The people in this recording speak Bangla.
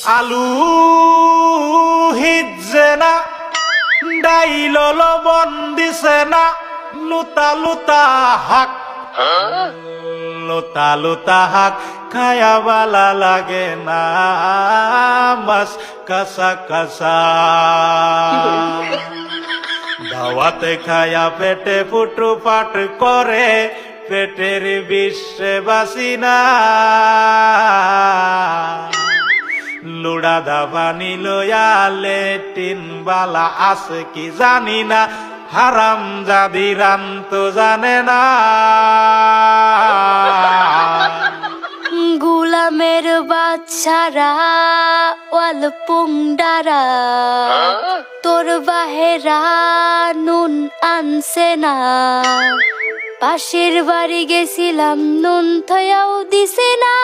আলু হিজে না ডাইল লবণ দিছে না লুতা লুতা হাক লুতা লুতা হাক খায়া বালা লাগে না মাছ কাঁচা কাঁচা দাওয়াতে খায়া পেটে ফুটু পাট করে পেটের বিশ্বে বাসি না লুড়া দাবানি লয়া লেটিন বালা আছে কি জানি না হারাম জাদি রান তো জানে না গুলামের বাচ্চারা ওয়াল পুংডারা তোর বাহেরা নুন আনছে না পাশের বাড়ি গেছিলাম নুন থয়াও দিছে না